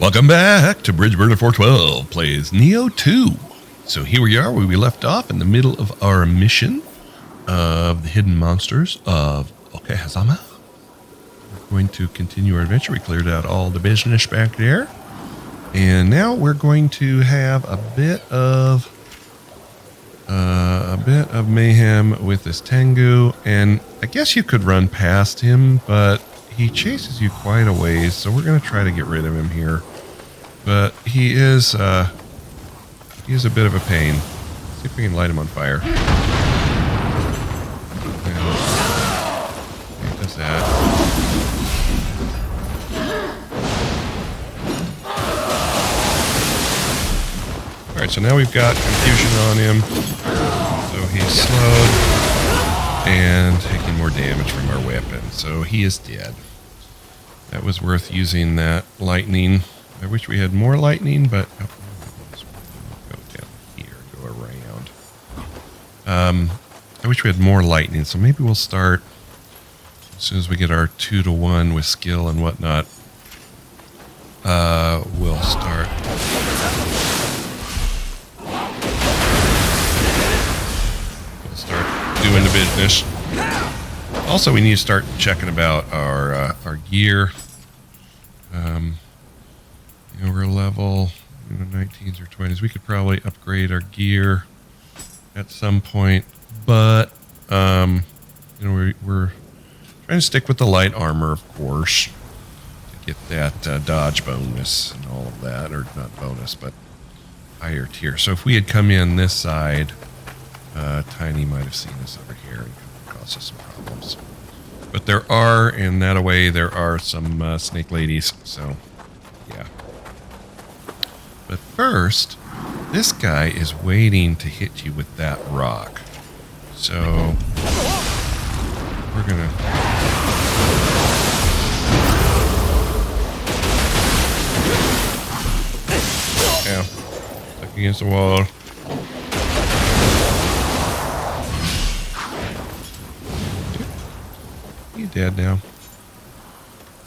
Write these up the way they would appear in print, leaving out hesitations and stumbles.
Welcome back to Bridge Burner 412 plays Nioh 2. So here we are where we left off in the middle of our mission of the hidden monsters of Okehazama. We're going to continue our adventure. We cleared out all the business back there. And now we're going to have a bit of mayhem with this Tengu. And I guess you could run past him, but he chases you quite a ways, so we're going to try to get rid of him here. But he is a bit of a pain. See if we can light him on fire. He does that. Alright, so now we've got confusion on him. So he's slowed and taking more damage from our weapon. So he is dead. That was worth using that lightning. I wish we had more lightning, but go down here, go around. I wish we had more lightning, so maybe we'll start as soon as we get our 2-to-1 with skill and whatnot. We'll start. Doing the business. Also, we need to start checking about our gear. We're level 19s or 20s. We could probably upgrade our gear at some point, but we're trying to stick with the light armor, of course, to get that dodge bonus and all of that, or not bonus, but higher tier. So if we had come in this side, Tiny might have seen us over here and caused us some problems. But there are, in that way, there are some snake ladies, so yeah. But first, this guy is waiting to hit you with that rock. So we're gonna stuck against the wall. He's dead now.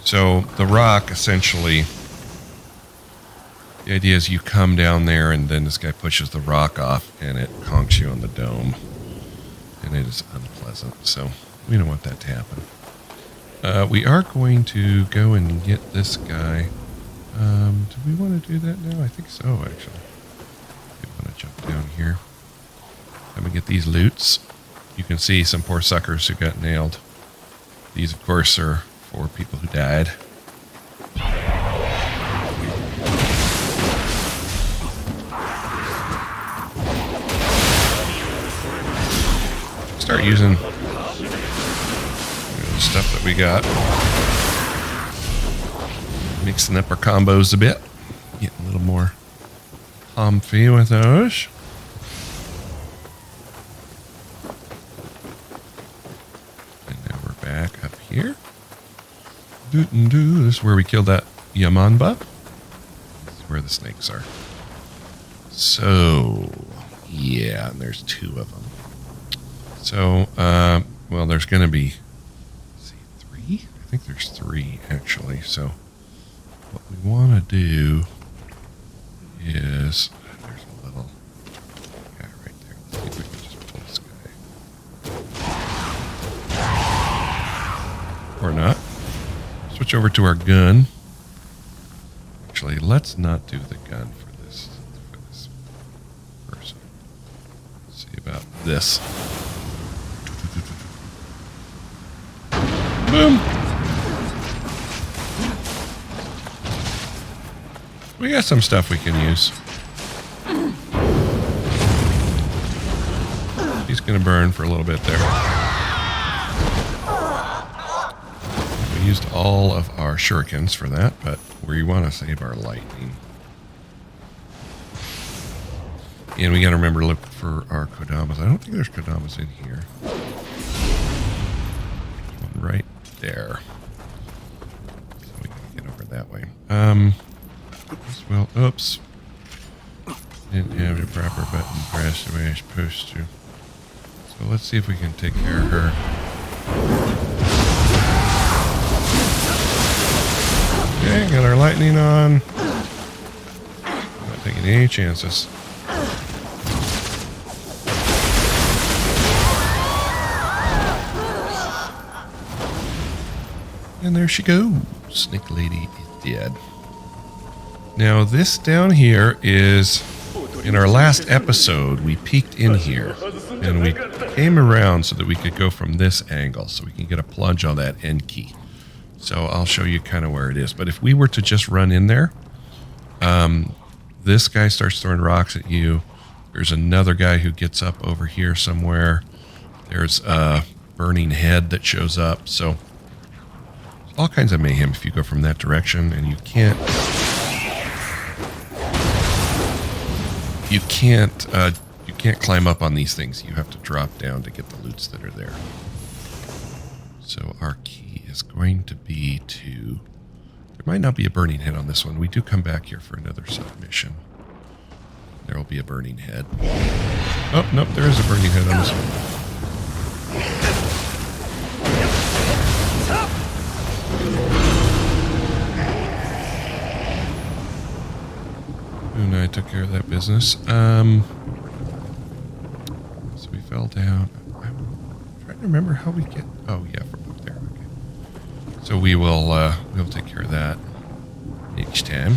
So the rock, essentially, the idea is you come down there and then this guy pushes the rock off and it conks you on the dome. And it is unpleasant, so we don't want that to happen. We are going to go and get this guy. Do we want to do that now? I think so, actually. We want to jump down here. Come and get these loots. You can see some poor suckers who got nailed. These, of course, are for people who died. Start using the stuff that we got. Mixing up our combos a bit. Getting a little more comfy with those. Back up here. This is where we killed that Yamanba. This is where the snakes are. So, yeah, and there's 2 of them. So, well, there's going to be, let's see, 3? I think there's 3, actually. So, what we want to do is, there's a little guy right there. Let's see if we can just pull this guy. Or not. Switch over to our gun. Actually, let's not do the gun for this person. Let's see about this. Boom. We got some stuff we can use. He's gonna burn for a little bit there. Used all of our shurikens for that, but we want to save our lightning. And we got to remember to look for our kodamas. I don't think there's kodamas in here. There's one right there. So we can get over that way. Well, oops. Didn't have the proper button pressed the way I was supposed to. So let's see if we can take care of her. Okay, got our lightning on. taking any chances. And there she goes. Snake Lady is dead. Now this down here is, in our last episode, we peeked in here and we came around so that we could go from this angle so we can get a plunge on that end key. So I'll show you kind of where it is. But if we were to just run in there, this guy starts throwing rocks at you. There's another guy who gets up over here somewhere. There's a burning head that shows up. So all kinds of mayhem if you go from that direction, and you can't climb up on these things. You have to drop down to get the loots that are there. So our key is going to be to... There might not be a burning head on this one. We do come back here for another submission. There will be a burning head. Oh, nope, there is a burning head on this one. And I took care of that business. So we fell down. I'm trying to remember how we get... Oh, yeah, from up there. Okay. So we'll take care of that each time.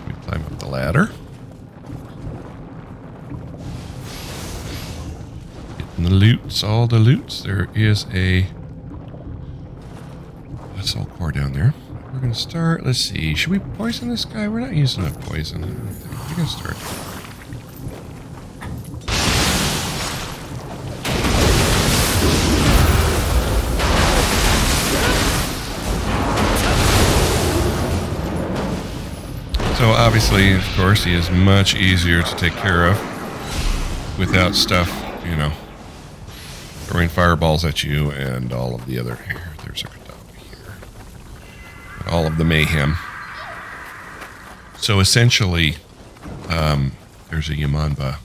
We climb up the ladder. Getting the loots, all the loots. There is a soul core down there. We're going to start, let's see, should we poison this guy? We're not using a poison. We're going to start. So obviously, of course, he is much easier to take care of without stuff, you know, throwing fireballs at you and all of the other... Here, there's a all of the mayhem. So essentially, there's a Yamanba, well,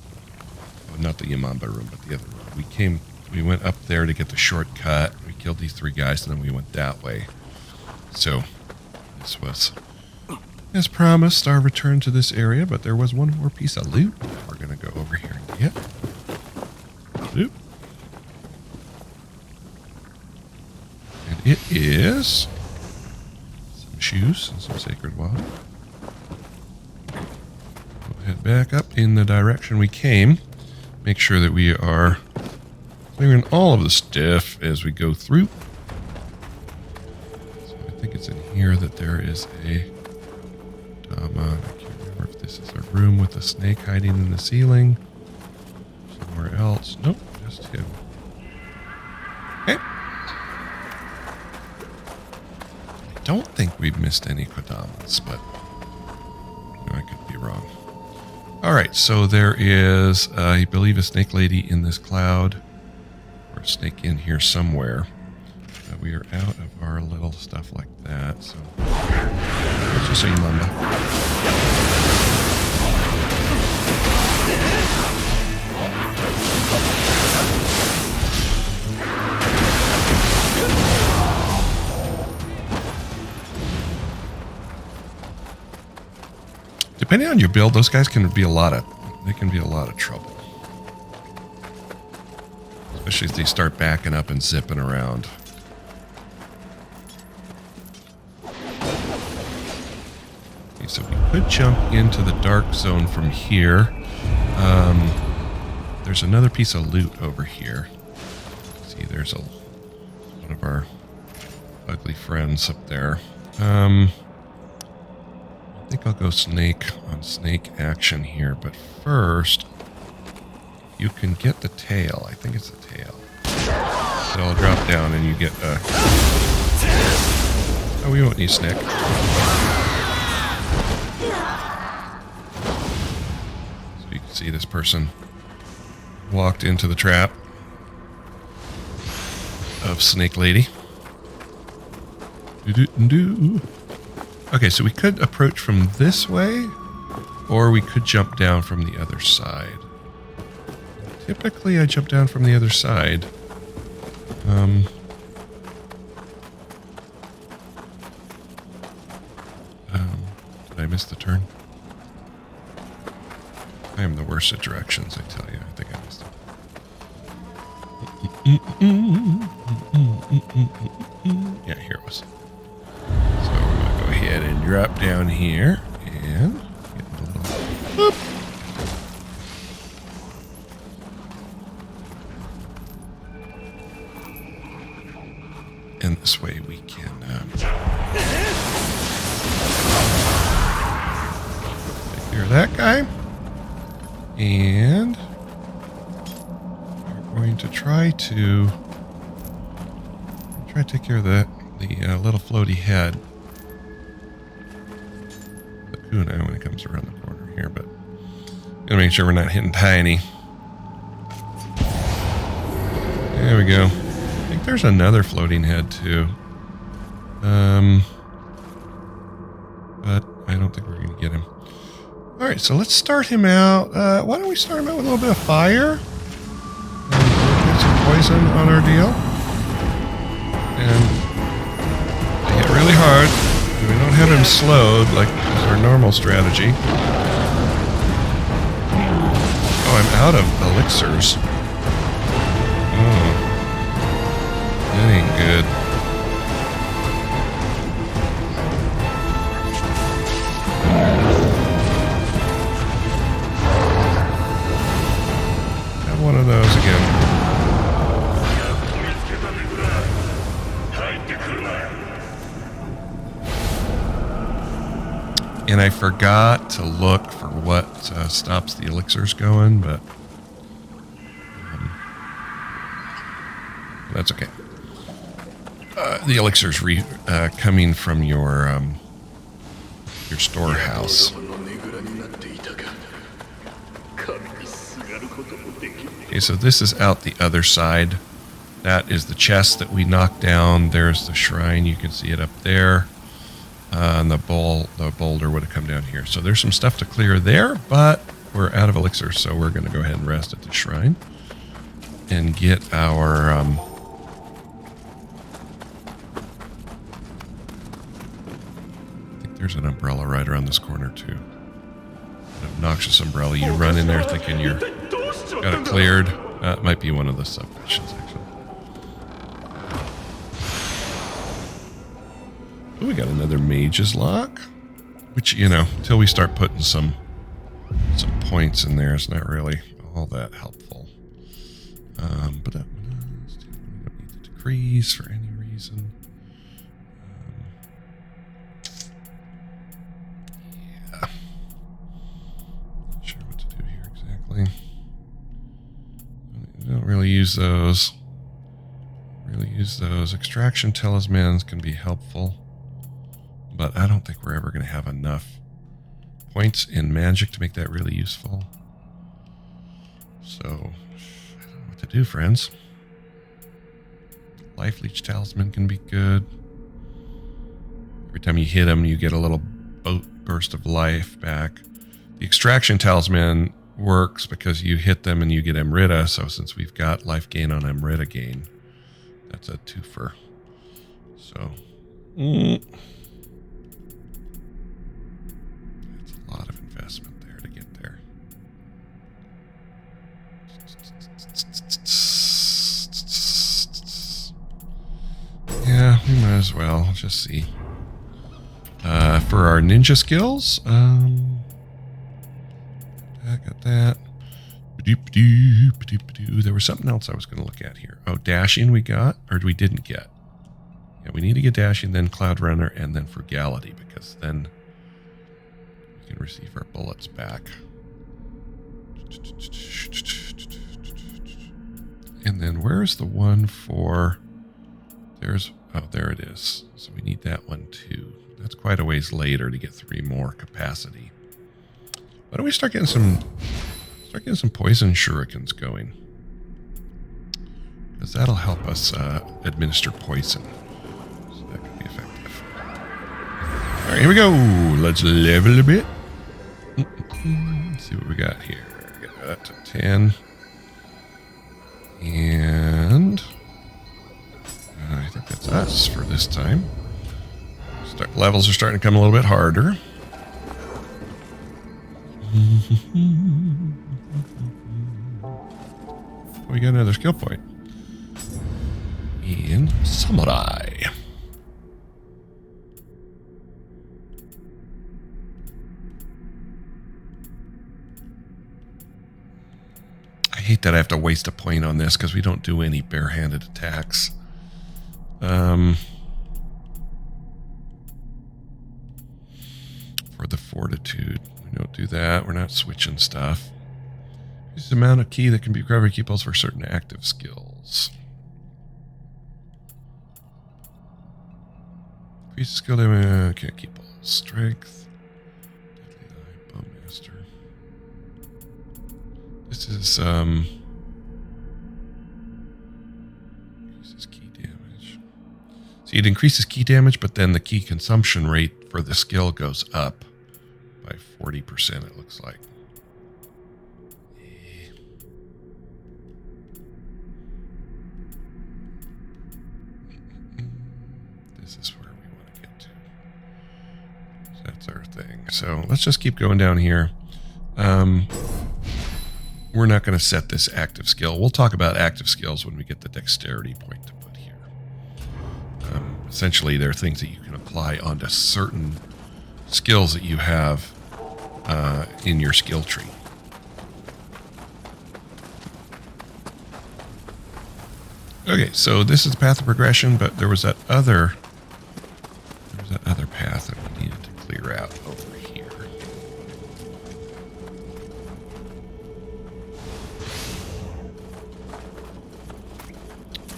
not the Yamanba room, but the other room. We went up there to get the shortcut. We killed these 3 guys, and then we went that way. So this was, as promised, our return to this area. But there was one more piece of loot we're gonna go over here and get. Loot. And it is shoes and some sacred water. We'll head back up in the direction we came. Make sure that we are clearing all of the stuff as we go through. So I think it's in here that there is a Dama. I can't remember if this is a room with a snake hiding in the ceiling. Somewhere else. Nope, just him. Okay. Don't think we've missed any Kodamas, but I could be wrong. Alright, so there is, I believe, a snake lady in this cloud, or a snake in here somewhere. We are out of our little stuff like that, so let's just say Mamba. Depending on your build, those guys can be a lot of trouble. Especially if they start backing up and zipping around. Okay, so we could jump into the dark zone from here. There's another piece of loot over here. See, there's one of our ugly friends up there. I think I'll go snake on snake action here, but first, you can get the tail. I think it's the tail. So I'll drop down and you get a... Oh, we won't need snake. So you can see this person walked into the trap of Snake Lady. Do-do-do. Okay, so we could approach from this way, or we could jump down from the other side. Typically, I jump down from the other side. Did I miss the turn? I am the worst at directions, I tell you. I think I missed it. Yeah, here it was. So we're going to go ahead and drop down here and get a little... Boop. And this way we can take care of that guy. And we're going to try to take care of the little floaty head. The Kuna when it comes around the corner here, but gotta make sure we're not hitting tiny. There we go. I think there's another floating head too. But I don't think we're gonna get him. Alright, so let's start him out. Why don't we start him out with a little bit of fire? Get some poison on our deal. And hit really hard. We don't have him slowed like is our normal strategy. Oh, I'm out of elixirs. Oh. That ain't good. Have one of those again. And I forgot to look for what stops the elixirs going, but that's okay. The elixirs coming from your storehouse. Okay, so this is out the other side. That is the chest that we knocked down. There's the shrine. You can see it up there. And the boulder would have come down here. So there's some stuff to clear there, but we're out of elixir, so we're going to go ahead and rest at the shrine and get our I think there's an umbrella right around this corner too. An obnoxious umbrella. You run in there thinking you're got it cleared. It might be one of the sub missions actually. Oh, we got another mage's lock, which, you know, until we start putting some points in there, it's not really all that helpful. But we don't need the decrees for any reason. Yeah. Not sure what to do here exactly. I don't really use those. Extraction talismans can be helpful. But I don't think we're ever going to have enough points in magic to make that really useful. So, I don't know what to do, friends. Life Leech Talisman can be good. Every time you hit them, you get a little burst of life back. The Extraction Talisman works because you hit them and you get Amrita. So since we've got life gain on Amrita gain, that's a twofer. So... lot of investment there to get there. Yeah, we might as well just see. For our ninja skills, I got that. There was something else I was going to look at here. Oh, dashing we got, or we didn't get. Yeah, we need to get dashing, then Cloud Runner, and then frugality, because then can receive our bullets back. And then where's the one for... Oh, there it is. So we need that one too. That's quite a ways later to get 3 more capacity. Why don't we start getting some poison shurikens going? Because that'll help us administer poison. So that could be effective. All right, here we go. Let's level a bit. Let's see what we got here. Get that to 10. And I think that's us for this time. Levels are starting to come a little bit harder. We got another skill point. In Samurai. I hate that I have to waste a point on this because we don't do any barehanded attacks. For the fortitude, we don't do that. We're not switching stuff. This is the amount of key that can be recovered equals for certain active skills. Increase the skill damage. Can't keep all strength. Deadly Eye, Bowmaster. This is increases key damage. See, it increases key damage, but then the key consumption rate for the skill goes up by 40%. It looks like. This is where we want to get to. So that's our thing. So let's just keep going down here. We're not going to set this active skill. We'll talk about active skills when we get the dexterity point to put here. Essentially, they're things that you can apply onto certain skills that you have in your skill tree. Okay, so this is the path of progression, but there was that other path that we needed to clear out over here.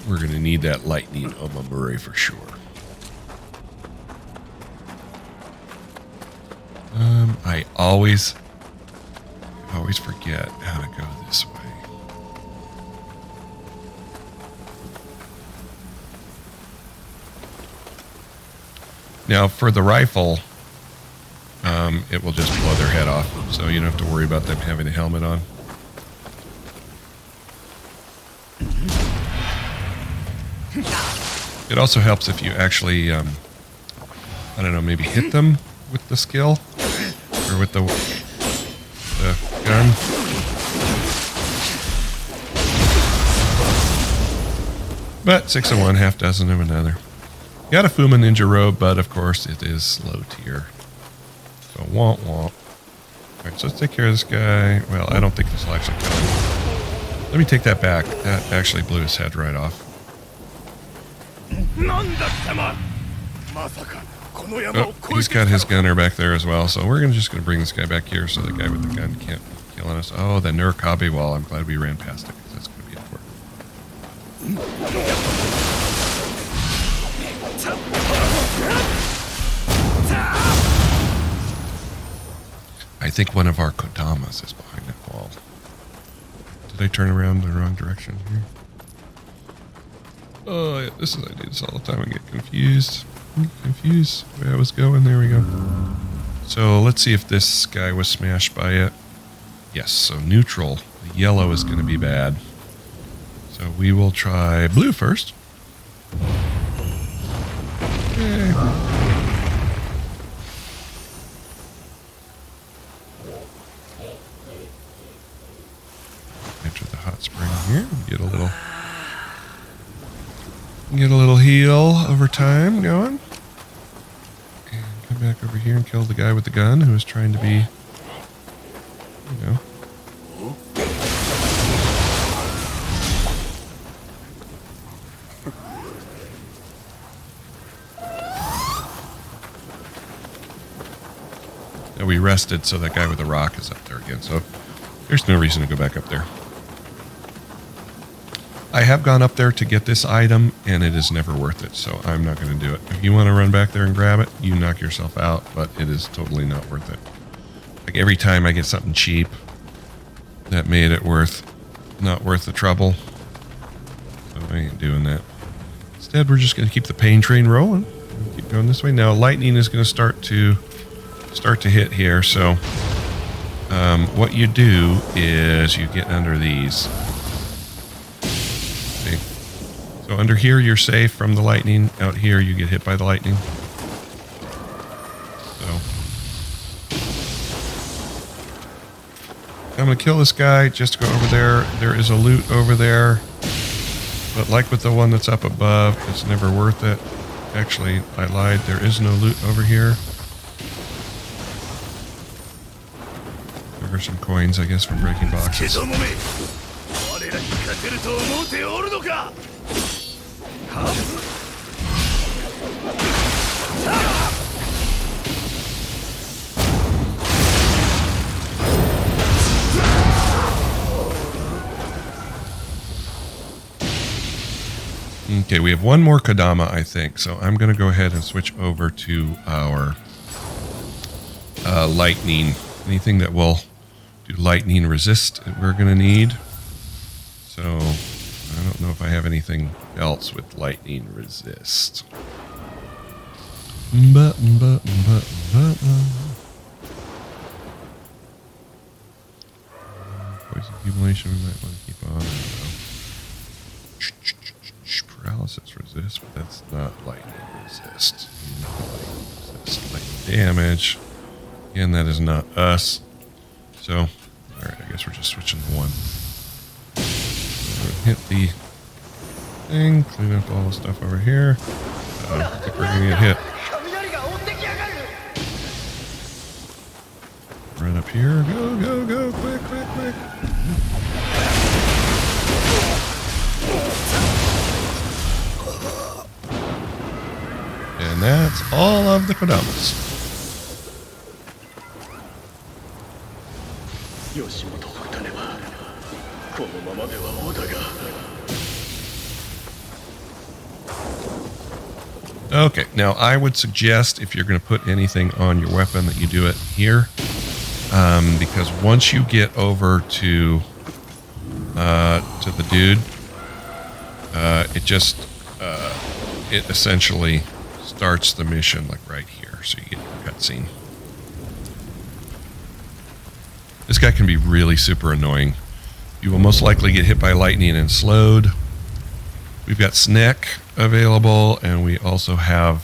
We're going to need that lightning Omamure for sure. I always forget how to go this way. Now, for the rifle, it will just blow their head off, so you don't have to worry about them having a helmet on. It also helps if you actually, I don't know, maybe hit them with the skill, or with the gun. But 6 of one, half dozen of another. Got a Fuma Ninja robe, but of course it is low tier. So womp womp. Alright, so let's take care of this guy. Well, I don't think this will actually kill him. Let me take that back. That actually blew his head right off. Oh, he's got his gunner back there as well, so we're just going to bring this guy back here so the guy with the gun can't kill us. Oh, the Nurikabe wall. I'm glad we ran past it because that's going to be important. I think one of our Kodamas is behind that wall. Did I turn around the wrong direction here? Oh, yeah, I do this all the time. I get confused. Where I was going. There we go. So let's see if this guy was smashed by it. Yes, so neutral. The yellow is going to be bad. So we will try blue first. Yay. Enter the hot spring here. Get a little heal over time going. And come back over here and kill the guy with the gun who is trying to be, you know. Now we rested, so that guy with the rock is up there again. So there's no reason to go back up there. I have gone up there to get this item, and it is never worth it, so I'm not going to do it. If you want to run back there and grab it, you knock yourself out, but it is totally not worth it. Like every time I get something cheap, that made it not worth the trouble. So I ain't doing that. Instead, we're just going to keep the pain train rolling. Keep going this way. Now, lightning is going to start to hit here, so what you do is you get under these. So under here, you're safe from the lightning. Out here, you get hit by the lightning. So I'm going to kill this guy just to go over there. There is a loot over there. But like with the one that's up above, it's never worth it. Actually, I lied. There is no loot over here. There are some coins, I guess, from breaking boxes. Okay, we have one more Kodama, I think. So I'm going to go ahead and switch over to our lightning. Anything that will do lightning resist we're going to need. So I don't know if I have anything else with lightning resist. Poison accumulation we might want to keep on. I don't know. Paralysis resist, but that's not lightning resist. Not lightning resist. Lightning damage. Again, that is not us. So, alright, I guess we're just switching to one. Hit the thing, clean up all the stuff over here. I think we're gonna get hit. Right up here. Go, go, go, quick, quick, quick. And that's all of the Kodamas. Yoshimoto. Okay, now I would suggest if you're going to put anything on your weapon that you do it here, because once you get over to the dude, it essentially starts the mission like right here, so you get your cutscene. This guy can be really super annoying. You will most likely get hit by lightning and slowed. We've got Snack available, and we also have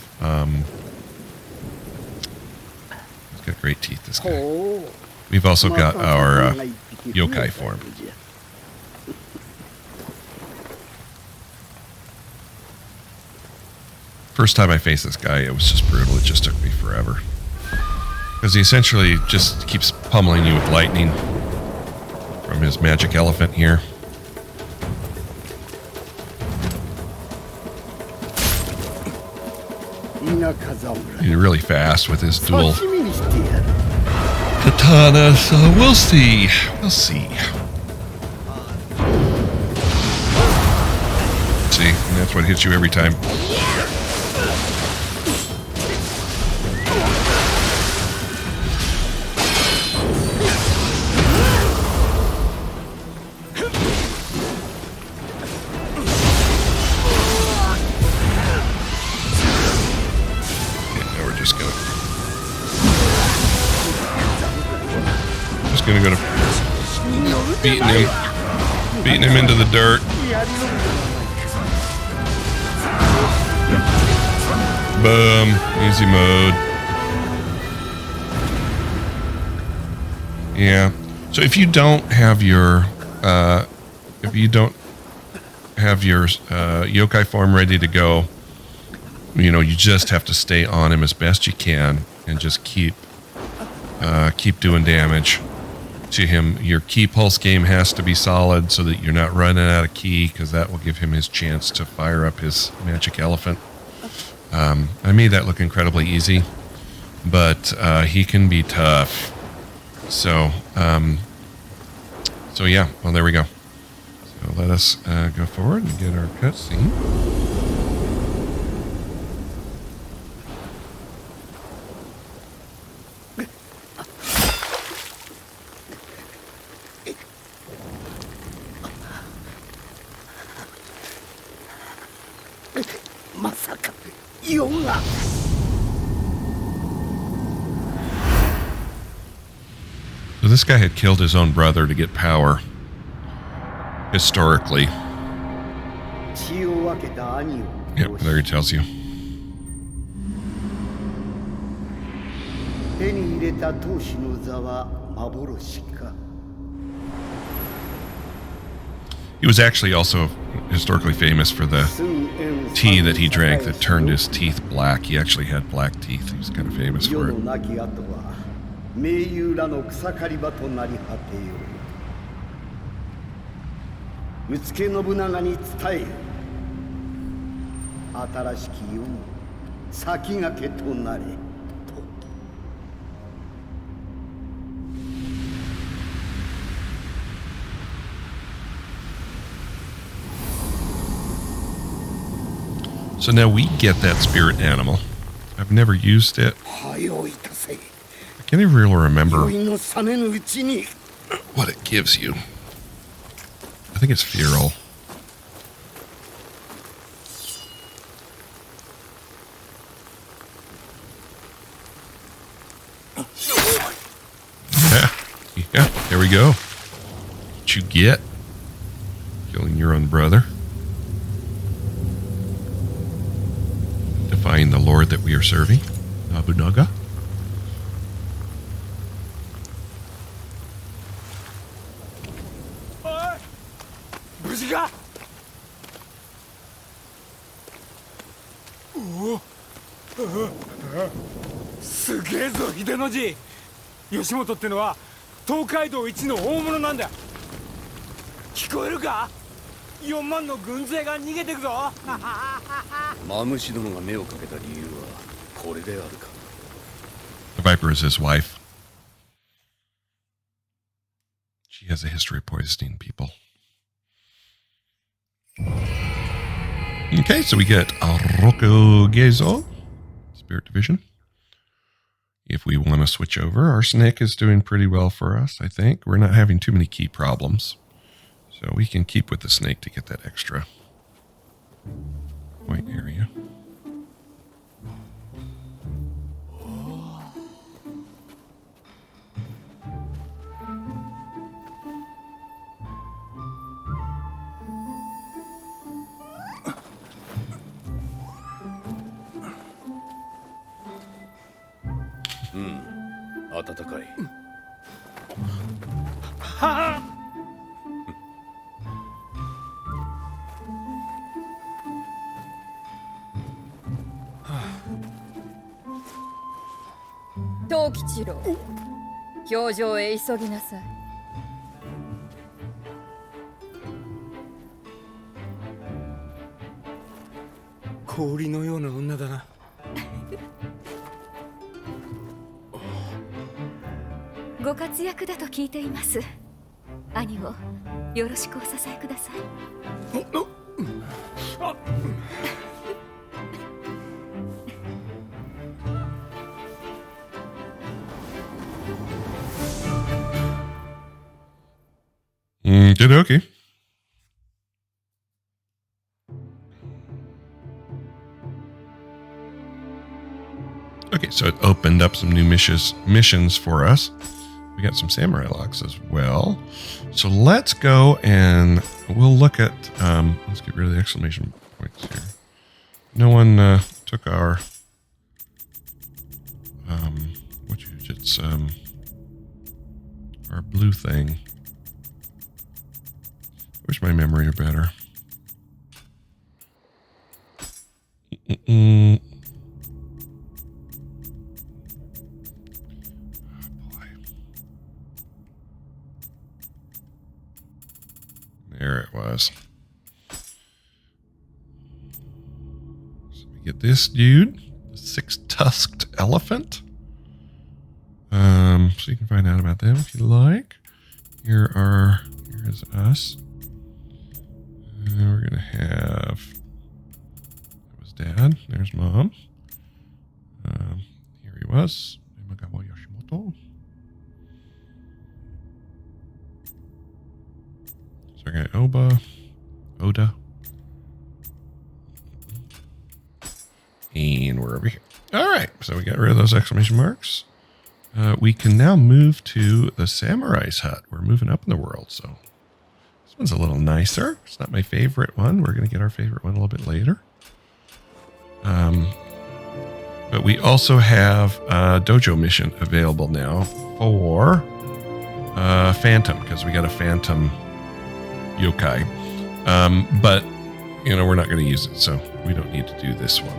he's got great teeth, this guy. We've also got our yokai form. First time I faced this guy, it was just brutal. It just took me forever. Because he essentially just keeps pummeling you with lightning from his magic elephant here. He's really fast with his dual katana, so we'll see. We'll see. See, and that's what hits you every time. Gonna go to beating him into the dirt. Boom, easy mode. Yeah. So if you don't have your yokai form ready to go, you just have to stay on him as best you can and just keep doing damage to him. Your key pulse game has to be solid so that you're not running out of key, because that will give him his chance to fire up his magic elephant. I made that look incredibly easy, but he can be tough. So yeah, well, there we go. So let us go forward and get our cutscene. So this guy had killed his own brother to get power, historically. Yep, there he tells you. He was actually also historically famous for the tea that he drank that turned his teeth black. He actually had black teeth. He was kind of famous for it. 盟友らの草刈り場となり果てよう。見つけ信長に伝えよ。新しき世の先駆けとなれと。So now we get that spirit animal. I've never used it. I can't even really remember what it gives you. I think it's feral. Yeah, there we go. What you get? Killing your own brother. Defying the lord that we are serving, Nobunaga. Yoshimoto ってのは東海道一の大物なんだ。聞こえるか？4万の軍勢が逃げてくぞ。マムシ殿が目をかけた理由はこれであるか。The Viper is his wife. She has a history of poisoning people. Okay, so we get Rokugezo, Spirit Division. If we want to switch over, our snake is doing pretty well for us, I think. We're not having too many key problems. So we can keep with the snake to get that extra point area. Tokichiro, 表情へ急ぎなさい。氷のような女だな。ご活躍だと聞いています。兄をよろしくお支えください。Okay. Okay, so it opened up some new missions for us. We got some samurai locks as well. So let's go and we'll look at, let's get rid of the exclamation points here. No one took our, it's our blue thing. I wish my memory were better. Oh boy. There it was. So we get this dude, the six-tusked elephant. So you can find out about them if you like. Here is us. We're gonna have, that was Dad, there's Mom. Here he was, Imagawa Yoshimoto. So our guy Oda. And we're over here. Alright, so we got rid of those exclamation marks. We can now move to the samurai's hut. We're moving up in the world, so this one's a little nicer. It's not my favorite one. We're going to get our favorite one a little bit later. But we also have a dojo mission available now for Phantom, because we got a Phantom yokai. But, we're not going to use it, so we don't need to do this one.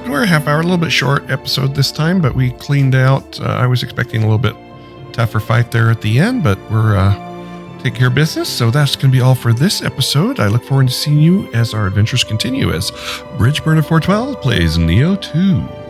We're a half hour, a little bit short episode this time, but we cleaned out. I was expecting a little bit tougher fight there at the end, but we're taking care of business. So that's going to be all for this episode. I look forward to seeing you as our adventures continue as Bridge Burner 412 plays Nioh 2.